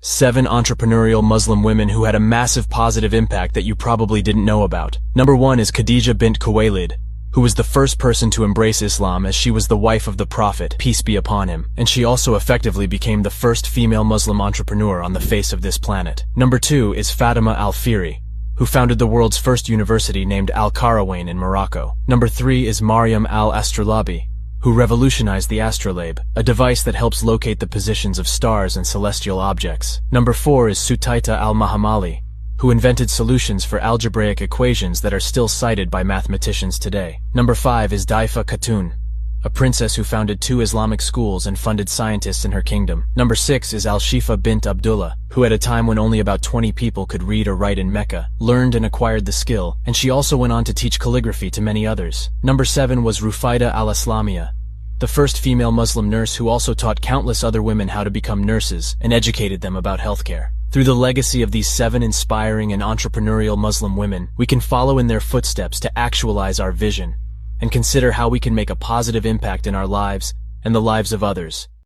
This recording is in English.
7 entrepreneurial Muslim women who had a massive positive impact that you probably didn't know about. Number 1 is Khadija bint Khuwaylid, who was the first person to embrace Islam as she was the wife of the Prophet, peace be upon him, and she also effectively became the first female Muslim entrepreneur on the face of this planet. Number 2 is Fatima al-Fihri, who founded the world's first university named Al-Qarawiyyin in Morocco. Number 3 is Maryam al-Astrolabi, who revolutionized the astrolabe, a device that helps locate the positions of stars and celestial objects. Number 4 is Sutaita al-Mahamali, who invented solutions for algebraic equations that are still cited by mathematicians today. Number 5 is Daifa Khatun, a princess who founded 2 Islamic schools and funded scientists in her kingdom. Number 6 is Al-Shifa bint Abdullah, who at a time when only about 20 people could read or write in Mecca, learned and acquired the skill, and she also went on to teach calligraphy to many others. Number 7 was Rufaida al-Islamiyya, the first female Muslim nurse who also taught countless other women how to become nurses and educated them about healthcare. Through the legacy of these 7 inspiring and entrepreneurial Muslim women, we can follow in their footsteps to actualize our vision and consider how we can make a positive impact in our lives and the lives of others.